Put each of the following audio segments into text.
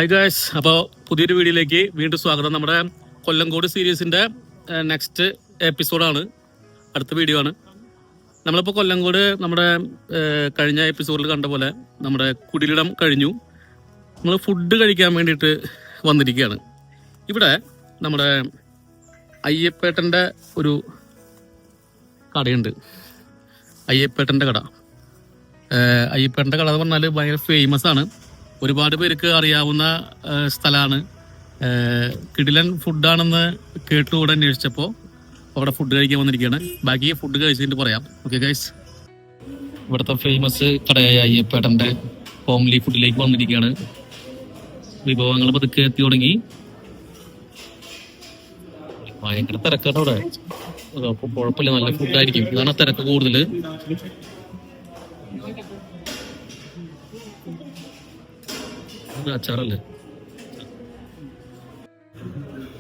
Hi guys, അപ്പോൾ പുതിയൊരു വീഡിയോയിലേക്ക് വീണ്ടും സ്വാഗതം. നമ്മുടെ കൊല്ലങ്കോട് സീരീസിൻ്റെ നെക്സ്റ്റ് എപ്പിസോഡാണ്, അടുത്ത വീഡിയോ ആണ്. നമ്മളിപ്പോൾ കൊല്ലങ്കോട് നമ്മുടെ കഴിഞ്ഞ എപ്പിസോഡിൽ കണ്ട പോലെ നമ്മുടെ കുടിലിടം കഴിഞ്ഞു. നമ്മൾ ഫുഡ് കഴിക്കാൻ വേണ്ടിയിട്ട് വന്നിരിക്കുകയാണ്. ഇവിടെ നമ്മുടെ അയ്യപ്പേട്ടൻ്റെ ഒരു കടയുണ്ട്. അയ്യപ്പേട്ടൻ്റെ കട എന്ന് പറഞ്ഞാൽ ഭയങ്കര ഫേമസ് ആണ്. ഒരുപാട് പേർക്ക് അറിയാവുന്ന സ്ഥലമാണ്. കിടിലൻ ഫുഡാണെന്ന് കേട്ടുകൂടെ അന്വേഷിച്ചപ്പോൾ അവിടെ ഫുഡ് കഴിക്കാൻ വന്നിരിക്കുകയാണ്. ബാക്കി ഫുഡ് കഴിച്ചിട്ട് പറയാം. ഓക്കെ ഗൈസ്, ഇവിടുത്തെ ഫേമസ് കടയായ അയ്യപ്പേട്ടൻ്റെ ഹോംലി ഫുഡിലേക്ക് വന്നിരിക്കുകയാണ്. വിഭവങ്ങൾ പതുക്കെ എത്തി തുടങ്ങി. ഭയങ്കര തിരക്കാണ് അവിടെ. അപ്പോൾ കുഴപ്പമില്ല, നല്ല ഫുഡായിരിക്കും. ഇതാണ് തിരക്ക് കൂടുതൽ. അച്ചാറല്ലേ,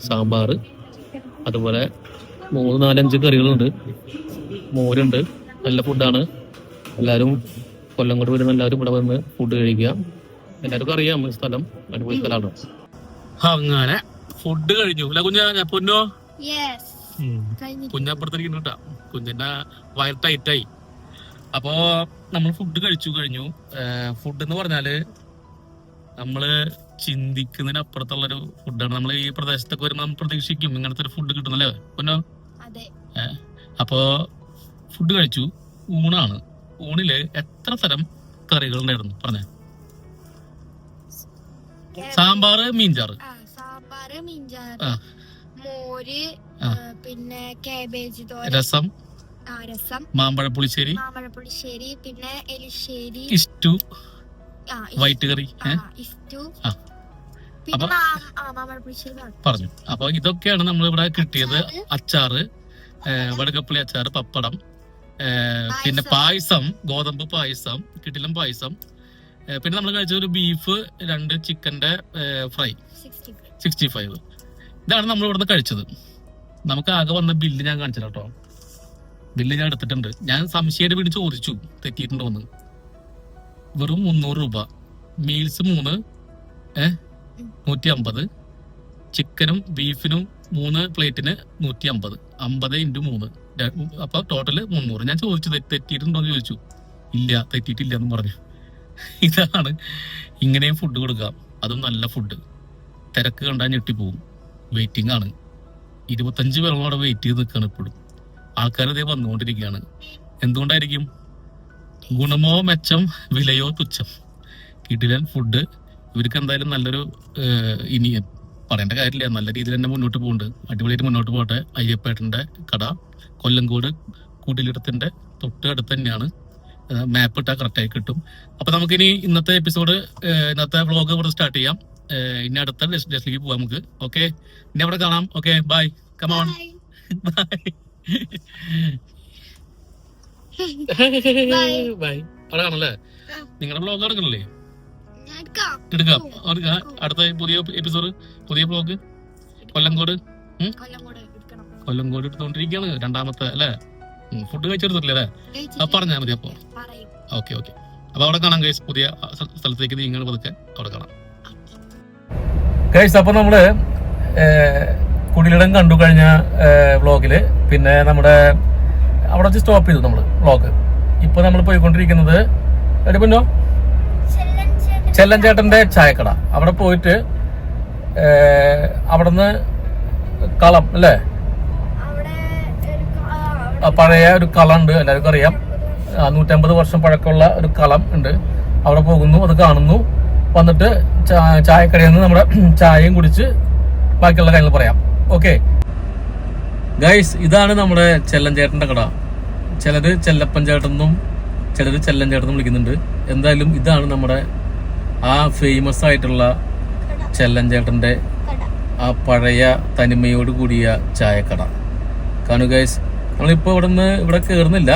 സാമ്പാർ, അതുപോലെ 3-4-5 കറികളുണ്ട്, മോരുണ്ട്. നല്ല ഫുഡാണ്. എല്ലാവരും കൊല്ലങ്കോട് വരുന്ന എല്ലാവരും ഇവിടെ വന്ന് ഫുഡ് കഴിക്കുക. എല്ലാവർക്കും അറിയാം സ്ഥലം, അടിപൊളി സ്ഥലമാണ്. അങ്ങനെ ഫുഡ് കഴിഞ്ഞു അല്ല കുഞ്ഞാ? പൊന്നോ കുഞ്ഞപ്പുറത്തേക്ക് കേട്ടാ, കുഞ്ഞിന്റെ വയർ ടൈറ്റായി. അപ്പോ നമ്മൾ ഫുഡ് കഴിഞ്ഞു. ഫുഡ് എന്ന് പറഞ്ഞാല് നമ്മള് ചിന്തിക്കുന്നതിനപ്പുറത്തുള്ളൊരു ഫുഡാണ്. നമ്മൾ ഈ പ്രദേശത്തൊക്കെ വരുമ്പോൾ നമ്മൾ പ്രതീക്ഷിക്കും ഇങ്ങനത്തെ ഒരു ഫുഡ് കിട്ടുന്നല്ലേ പൊന്നോ? അപ്പോ ഫുഡ് കഴിച്ചു. ഊണാണ്. ഊണില് എത്ര തരം കറികൾ ഉണ്ടായിരുന്നു പറഞ്ഞേ? സാമ്പാറ്, മീൻചാറ്, മോര്, പിന്നെ കാബേജ് തോരൻ, രസം, മാമ്പഴപ്പുളിശ്ശേരി, പിന്നെ എലിശ്ശേരി, ഇസ്റ്റു, വൈറ്റ് കറി പറഞ്ഞു. അപ്പൊ ഇതൊക്കെയാണ് നമ്മൾ ഇവിടെ കിട്ടിയത്. അച്ചാറ്, വടകപ്പള്ളി അച്ചാറ്, പപ്പടം, പിന്നെ പായസം, ഗോതമ്പ് പായസം, കിടിലം പായസം. പിന്നെ നമ്മൾ കഴിച്ചത് ഒരു ബീഫ്, 2 ചിക്കന്റെ ഫ്രൈ, 65. ഇതാണ് നമ്മൾ ഇവിടുന്ന് കഴിച്ചത്. നമുക്ക് ആകെ വന്ന ബില്ല് ഞാൻ കാണിച്ചു കേട്ടോ. ബില്ല് ഞാൻ എടുത്തിട്ടുണ്ട്. ഞാൻ സംശയമായിട്ട് വീട് ചോദിച്ചു തെറ്റിയിട്ടുണ്ടോ എന്ന്. വെറും 300 രൂപ. മീൽസ് 3 150. ചിക്കനും ബീഫിനും 3 പ്ലേറ്റിന് 150. 50 × 3, അപ്പൊ ടോട്ടല് 300. ഞാൻ ചോദിച്ചു തെറ്റിയിട്ടുണ്ടോന്ന് ചോദിച്ചു. ഇല്ല, തെറ്റിയിട്ടില്ല എന്ന് പറഞ്ഞു. ഇതാണ്, ഇങ്ങനെയും ഫുഡ് കൊടുക്കാം. അതും നല്ല ഫുഡ്. തിരക്ക് കണ്ടാൽ ഞെട്ടിപ്പോവും. വെയിറ്റിംഗ് ആണ്. 25 പേരോളം അവിടെ വെയിറ്റ് ചെയ്ത് നിൽക്കുകയാണ് ഇപ്പോഴും. ആൾക്കാർ ഇതേ വന്നുകൊണ്ടിരിക്കുകയാണ്. എന്തുകൊണ്ടായിരിക്കും? ഗുണമോ മെച്ചം, വിലയോ തുച്ഛം. കിടിലൻ ഫുഡ്. ഇവർക്ക് എന്തായാലും നല്ലൊരു, ഇനി പറയേണ്ട കാര്യമില്ല, നല്ല രീതിയിൽ തന്നെ മുന്നോട്ട് പോകുന്നുണ്ട്. അടിപൊളിയായിട്ട് മുന്നോട്ട് പോകട്ടെ. അയ്യപ്പേട്ടൻ്റെ കട കൊല്ലങ്കോട് കുടിലിടത്തിന്റെ തൊട്ട് അടുത്ത് തന്നെയാണ്. മാപ്പ് ഇട്ടാൽ കറക്റ്റായി കിട്ടും. അപ്പൊ നമുക്കിനി ഇന്നത്തെ എപ്പിസോഡ്, ഇന്നത്തെ വ്ളോഗ് ഇവിടെ സ്റ്റാർട്ട് ചെയ്യാം. ഇനി അടുത്ത ഡെസ്റ്റിലേക്ക് പോവാം നമുക്ക്. ഓക്കെ, ഇനി അവിടെ കാണാം. Okay, bye, come on, bye. Bye. അവിടെ കാണല്ലേ? നിങ്ങളുടെ വ്ളോഗ് എടുക്കണല്ലേ? എടുക്കാം. അടുത്ത പുതിയ എപ്പിസോഡ്, പുതിയ വ്ളോഗ് കൊല്ലങ്കോട് എടുത്തോണ്ടിരിക്കുകയാണ്. 2ാമത്തെ അല്ലേ? ഫുഡ് കഴിച്ചെടുത്തിട്ടില്ലേ അല്ലേ? പറഞ്ഞാൽ മതി. അപ്പൊ ഓക്കെ. അപ്പൊ അവിടെ കാണാം ഗൈസ്. പുതിയ സ്ഥലത്തേക്ക് നിങ്ങൾ പതുക്കെ അവിടെ കാണാം ഗൈസ്. അപ്പൊ നമ്മള് കുടിലിടം കണ്ടു കഴിഞ്ഞ വ്ളോഗില്. പിന്നെ നമ്മുടെ അവിടെ വെച്ച് സ്റ്റോപ്പ് ചെയ്തു നമ്മള് വ്ളോഗ്. ഇപ്പൊ നമ്മൾ പോയിക്കൊണ്ടിരിക്കുന്നത് എടിപ്പോ ചെല്ലൻചേട്ടന്റെ ചായക്കട. അവിടെ പോയിട്ട് അവിടുന്ന് കളം അല്ലേ, പഴയ ഒരു കളം ഉണ്ട്, എല്ലാവർക്കും അറിയാം. 150 വർഷം പഴക്കമുള്ള ഒരു കളം ഉണ്ട്. അവിടെ പോകുന്നു, അത് കാണുന്നു. വന്നിട്ട് ചായക്കടയിൽ നിന്ന് നമ്മുടെ ചായയും കുടിച്ച് ബാക്കിയുള്ള കാര്യങ്ങൾ പറയാം. ഓക്കെ ഗൈസ്, ഇതാണ് നമ്മുടെ ചെല്ലൻചേട്ടന്റെ കട. ചിലര് ചെല്ലപ്പൻ ചേട്ടനും ചിലര് ചെല്ലൻ ചേട്ടനും വിളിക്കുന്നുണ്ട്. എന്തായാലും ഇതാണ് നമ്മുടെ ആ ഫേമസ് ആയിട്ടുള്ള ചെല്ലൻചേട്ടന്റെ ആ പഴയ തനിമയോട് കൂടിയ ചായക്കട. കാണു ഗൈസ്, നമ്മളിപ്പോൾ ഇവിടെ കയറുന്നില്ല.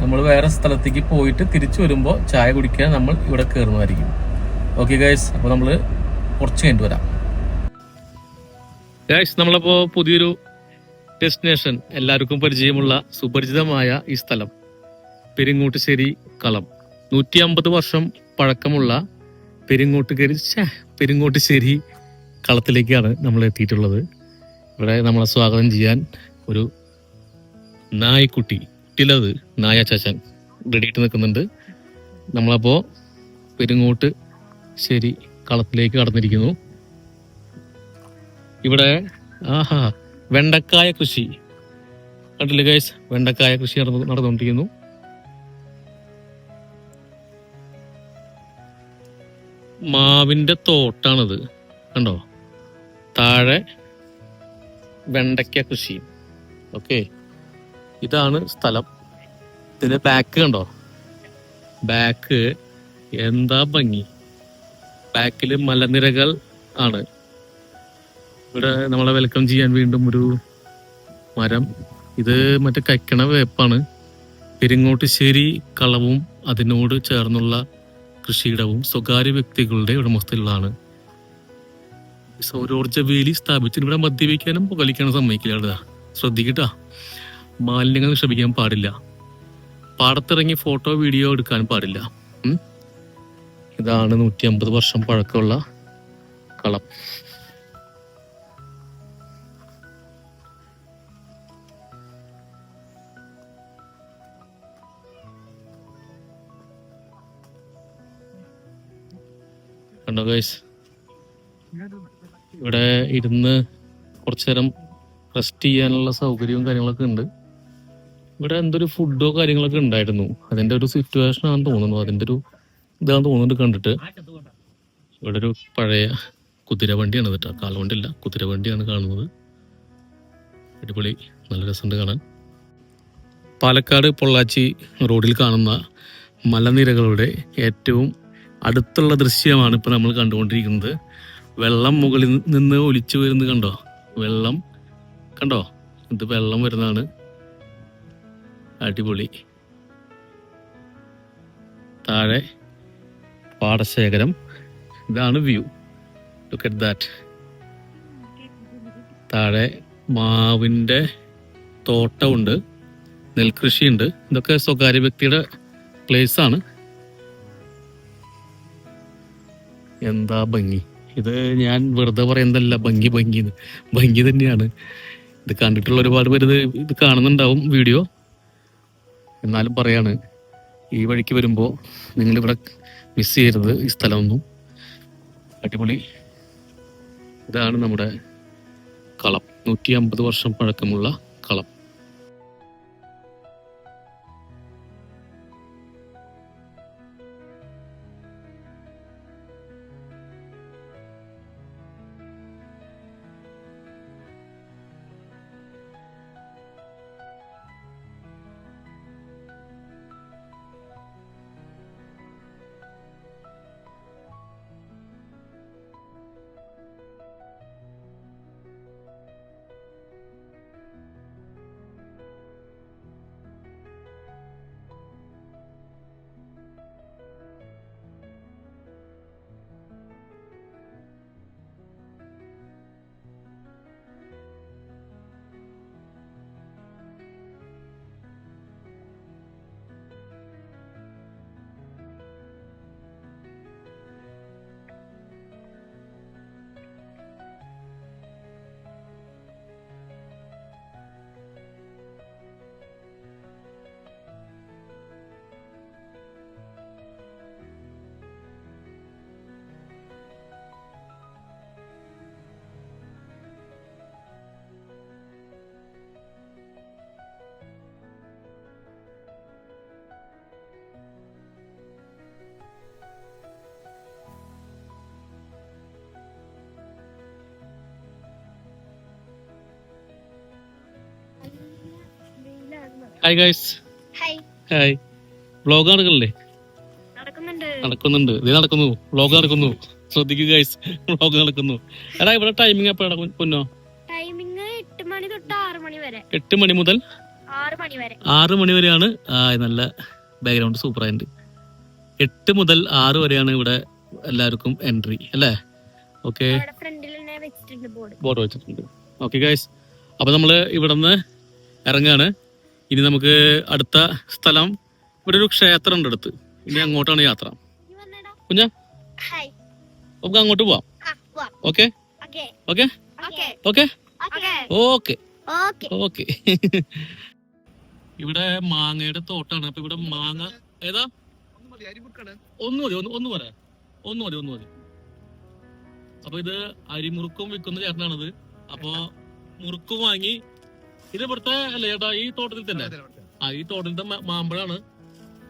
നമ്മൾ വേറെ സ്ഥലത്തേക്ക് പോയിട്ട് തിരിച്ചു വരുമ്പോൾ ചായ കുടിക്കാൻ നമ്മൾ ഇവിടെ കയറുന്നതായിരിക്കും. ഓക്കെ ഗൈസ്, അപ്പോൾ നമ്മൾ കുറച്ച് കഴിഞ്ഞിട്ട് വരാം ഗൈസ്. നമ്മളപ്പോൾ പുതിയൊരു ഡെസ്റ്റിനേഷൻ, എല്ലാവർക്കും പരിചയമുള്ള സുപരിചിതമായ ഈ സ്ഥലം പെരിങ്ങോട്ടുശ്ശേരി കളം. 150 വർഷം പഴക്കമുള്ള പെരിങ്ങോട്ടുശ്ശേരി കളത്തിലേക്കാണ് നമ്മൾ എത്തിയിട്ടുള്ളത്. ഇവിടെ നമ്മളെ സ്വാഗതം ചെയ്യാൻ ഒരു നായ്ക്കുട്ടി കുട്ടിയിലത് നായ ചാച്ചാൻ റെഡിയായിട്ട് നിൽക്കുന്നുണ്ട്. നമ്മളപ്പോൾ പെരിങ്ങോട്ടുശ്ശേരി കളത്തിലേക്ക് കടന്നിരിക്കുന്നു. ഇവിടെ വെണ്ടക്കായ കൃഷി കണ്ടില്ലേ ഗൈസ്, വെണ്ടക്കായ കൃഷി നടന്നുകൊണ്ടിരിക്കുന്നു. മാവിന്റെ തോട്ടാണത് കണ്ടോ, താഴെ വെണ്ടയ്ക്ക കൃഷി. ഓക്കെ, ഇതാണ് സ്ഥലം. ഇതിന്റെ ബാക്ക് കണ്ടോ, ബാക്ക് എന്താ ഭംഗി. ബാക്കില് മലനിരകൾ ആണ്. ഇവിടെ നമ്മളെ വെൽക്കം ചെയ്യാൻ വീണ്ടും ഒരു മരം. ഇത് മറ്റേ കൈക്കണ വേപ്പാണ്. പെരിങ്ങോട്ടുശ്ശേരി കളവും അതിനോട് ചേർന്നുള്ള കൃഷിയിടവും സ്വകാര്യ വ്യക്തികളുടെ ഉടമസ്ഥയിലുള്ളതാണ്. സൗരോർജ്ജ വേലി സ്ഥാപിച്ച് ഇവിടെ മദ്യപിക്കാനും പുകലിക്കാനും സമ്മതിക്കില്ല. ശ്രദ്ധിക്കട്ടാ, മാലിന്യങ്ങൾ നിക്ഷേപിക്കാൻ പാടില്ല. പാടത്തിറങ്ങി ഫോട്ടോ വീഡിയോ എടുക്കാൻ പാടില്ല. ഇതാണ് 150 വർഷം പഴക്കമുള്ള കളം. കണ്ടോ ഗൈസ്, ഇവിടെ ഇരുന്ന് കുറച്ചു നേരം റെസ്റ്റ് ചെയ്യാനുള്ള സൗകര്യവും കാര്യങ്ങളൊക്കെ ഉണ്ട്. ഇവിടെ എന്തൊരു ഫുഡോ കാര്യങ്ങളൊക്കെ ഉണ്ടായിരുന്നു. അതിന്റെ ഒരു സിറ്റുവേഷൻ ആണെന്ന് തോന്നുന്നു, അതിന്റെ ഒരു ഇതാണെന്ന് തോന്നുന്നുണ്ട് കണ്ടിട്ട്. ഇവിടെ ഒരു പഴയ കുതിരവണ്ടിയാണ് കേട്ടോ, കാൽവണ്ടിയല്ല, കുതിരവണ്ടിയാണ് കാണുന്നത്. അടിപൊളി, നല്ല രസമുണ്ട് കാണാൻ. പാലക്കാട് പൊള്ളാച്ചി റോഡിൽ കാണുന്ന മലനിരകളുടെ ഏറ്റവും അടുത്തുള്ള ദൃശ്യമാണ് ഇപ്പൊ നമ്മൾ കണ്ടുകൊണ്ടിരിക്കുന്നത്. വെള്ളം മുകളിൽ നിന്ന് ഒലിച്ചു വരുന്നത് കണ്ടോ, വെള്ളം കണ്ടോ, ഇത് വെള്ളം വരുന്നതാണ്. അടിപൊളി. താഴെ പാടശേഖരം, ഇതാണ് വ്യൂ. Look at that. താഴെ മാവിന്റെ തോട്ടമുണ്ട്, നെൽകൃഷിയുണ്ട്. ഇതൊക്കെ സ്വകാര്യ വ്യക്തിയുടെ പ്ലേസ് ആണ്. എന്താ ഭംഗി. ഇത് ഞാൻ വെറുതെ പറയുന്നതല്ല, ഭംഗി തന്നെയാണ്. ഇത് കണ്ടിട്ടുള്ള ഒരുപാട് പേര് ഇത് കാണുന്നുണ്ടാവും വീഡിയോ. എന്നാലും പറയാണ്, ഈ വഴിക്ക് വരുമ്പോൾ നിങ്ങളിവിടെ മിസ് ചെയ്യരുത് ഈ സ്ഥലമൊന്നും. അടിപൊളി. ഇതാണ് നമ്മുടെ കളം, 150 വർഷം പഴക്കമുള്ള കളം. Hi guys. ഹായ്. വ്ലോഗ് നടക്കണല്ലേ? നടക്കുന്നുണ്ട്. ഇത് നടക്കുന്നു, വ്ലോഗ് നടക്കുന്നു. ശ്രദ്ധിക്കുക ഗൈസ്, വ്ലോഗ് നടക്കുന്നു. എടാ ഇവിടെ ടൈമിംഗ് എപ്പോഴാണ് പൊന്നോ? ടൈമിംഗ് 8 മണി തൊട്ട് 6 മണി വരെ. 8 മണി മുതൽ 6 മണി വരെ. 6 മണി വരെയാണ്. നല്ല ബാക്ക്ഗ്രൗണ്ട് സൂപ്പർ ആയിട്ട്. 8 മുതൽ 6 വരെയാണ് ഇവിടെ എല്ലാവർക്കും എൻട്രി അല്ലേ? ഓക്കെ, ബോർഡ് വെച്ചിട്ടുണ്ട്. ഓക്കെ ഗൈസ്, അപ്പൊ നമ്മള് ഇവിടെ നിന്ന് ഇറങ്ങാണ്. ഇനി നമുക്ക് അടുത്ത സ്ഥലം, ഇവിടെ ഒരു ക്ഷേത്രം ഉണ്ട് അടുത്ത്. ഇനി അങ്ങോട്ടാണ് യാത്ര. കുഞ്ഞാ. നമുക്ക് അങ്ങോട്ട് പോവാം. Okay okay okay okay okay. ഇവിടെ മാങ്ങയുടെ തോട്ടാണ്. അപ്പൊ ഇവിടെ മാങ്ങ ഏതാ? ഒന്ന് മതി. അപ്പൊ ഇത് അരിമുറുക്കും വിൽക്കുന്ന ചേട്ടനാണിത്. അപ്പൊ മുറുക്കും വാങ്ങി. ഇത് ഇവിടുത്തെ അല്ലേ ചേട്ടാ? ഈ തോട്ടത്തിൽ തന്നെ. ഈ തോട്ടത്തിലത്തെ മാമ്പഴാണ്.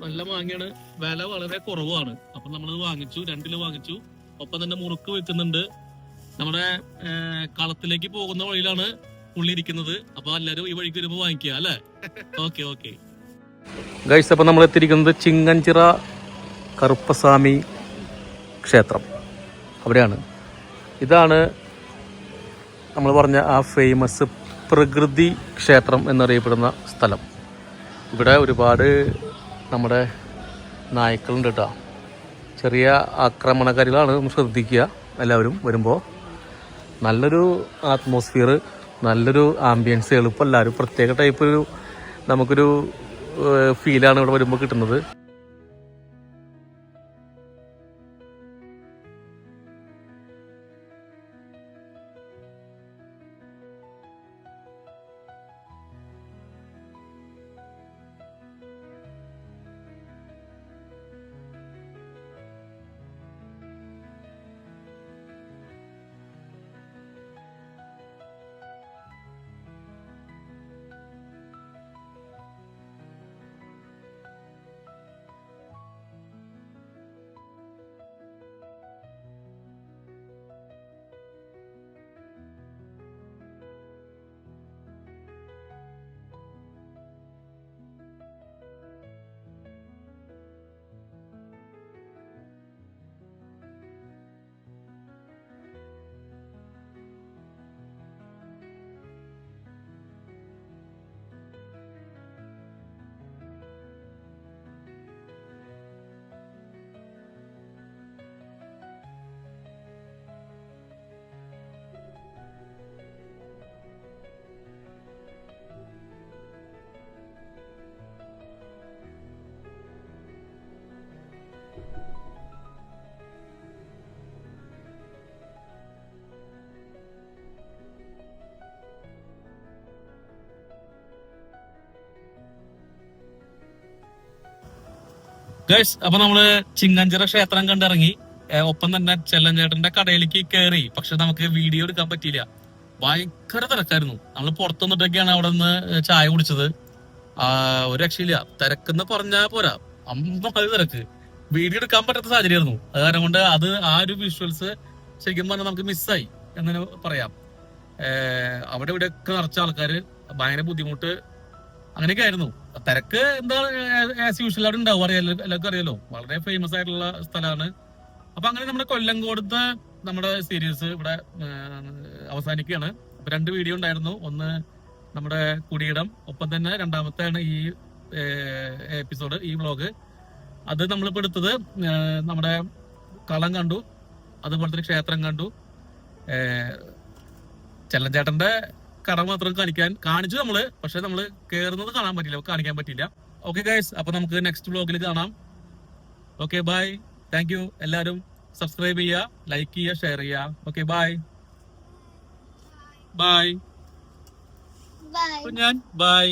നല്ല മാങ്ങയാണ്. വില വളരെ കുറവാണ്. അപ്പൊ നമ്മളത് വാങ്ങിച്ചു. 2 കിലോ വാങ്ങിച്ചു. ഒപ്പം തന്നെ മുറുക്ക് വെക്കുന്നുണ്ട്. നമ്മുടെ കളത്തിലേക്ക് പോകുന്ന വഴിയിലാണ് പുള്ളി ഇരിക്കുന്നത്. അപ്പൊ എല്ലാരും ഈ വഴിക്ക് വരുമ്പോ വാങ്ങിക്കുക അല്ലേ? Okay guys. അപ്പൊ നമ്മൾ എത്തിയിരിക്കുന്നത് ചിങ്ങഞ്ചിറ കറുപ്പസ്വാമി ക്ഷേത്രം. അവിടെയാണ്. ഇതാണ് നമ്മൾ പറഞ്ഞ ആ ഫേമസ് പ്രകൃതി ക്ഷേത്രം എന്നറിയപ്പെടുന്ന സ്ഥലം. ഇവിടെ ഒരുപാട് നമ്മുടെ നായ്ക്കളുണ്ട് കേട്ടോ. ചെറിയ ആക്രമണകാരികളാണ്. ശ്രദ്ധിക്കുക എല്ലാവരും വരുമ്പോൾ. നല്ലൊരു ആറ്റ്മോസ്ഫിയർ, നല്ലൊരു ആംബിയൻസ്. എളുപ്പമല്ലാരും പ്രത്യേക ടൈപ്പ് നമുക്കൊരു ഫീലാണ് ഇവിടെ വരുമ്പോൾ കിട്ടുന്നത്. ഗൈസ്, അപ്പൊ നമ്മള് ചിങ്ങഞ്ചിറ ക്ഷേത്രം കണ്ടിറങ്ങി. ഒപ്പം തന്നെ ചെല്ലഞ്ചേട്ടന്റെ കടയിലേക്ക് കയറി. പക്ഷെ നമുക്ക് വീഡിയോ എടുക്കാൻ പറ്റിയില്ല. ഭയങ്കര തിരക്കായിരുന്നു. നമ്മൾ പുറത്തു നിന്നിട്ടൊക്കെയാണ് അവിടെ നിന്ന് ചായ കുടിച്ചത്. ഒരു രക്ഷയില്ല. തിരക്കെന്ന് പറഞ്ഞാൽ പോരാ, അമ്പത് തിരക്ക്. വീഡിയോ എടുക്കാൻ പറ്റാത്ത സാഹചര്യമായിരുന്നു. അത് കാരണം കൊണ്ട് ആ ഒരു വിഷ്വൽസ് ശരിക്കും പറഞ്ഞാൽ നമുക്ക് മിസ്സായി എന്ന് പറയാം. അവിടെ ഇവിടെയൊക്കെ നിറച്ച ആൾക്കാര്, ഭയങ്കര ബുദ്ധിമുട്ട്, അങ്ങനെയൊക്കെ ആയിരുന്നു. തിരക്ക് എന്താ ആസ് യൂഷ്വൽ അവിടെ ഉണ്ടാവും. എല്ലാവർക്കും അറിയാലോ, വളരെ ഫേമസ് ആയിട്ടുള്ള സ്ഥലമാണ്. അപ്പൊ അങ്ങനെ നമ്മുടെ കൊല്ലങ്കോടത്തെ നമ്മുടെ സീരീസ് ഇവിടെ അവസാനിക്കുകയാണ്. അപ്പൊ 2 വീഡിയോ ഉണ്ടായിരുന്നു. ഒന്ന് നമ്മുടെ കുടിയിടം, ഒപ്പം തന്നെ രണ്ടാമത്തെയാണ് ഈ എപ്പിസോഡ്, ഈ വ്ളോഗ്. അത് നമ്മളിപ്പോ എടുത്തത് നമ്മുടെ കളം കണ്ടു, അതുപോലെ തന്നെ ക്ഷേത്രം കണ്ടു. ചെല്ലഞ്ചേട്ടന്റെ കട മാത്രം കാണിച്ചു നമ്മള്. പക്ഷെ നമ്മള് കേറുന്നത് കാണാൻ പറ്റില്ല, കാണിക്കാൻ പറ്റില്ല. ഓക്കെ ഗൈസ്, അപ്പൊ നമുക്ക് നെക്സ്റ്റ് വ്ളോഗിൽ കാണാം. Okay by, thank you. എല്ലാരും സബ്സ്ക്രൈബ് ചെയ്യുക, ലൈക്ക് ചെയ്യുക, ഷെയർ ചെയ്യുക. Okay bye bye. ഞാൻ ബൈ.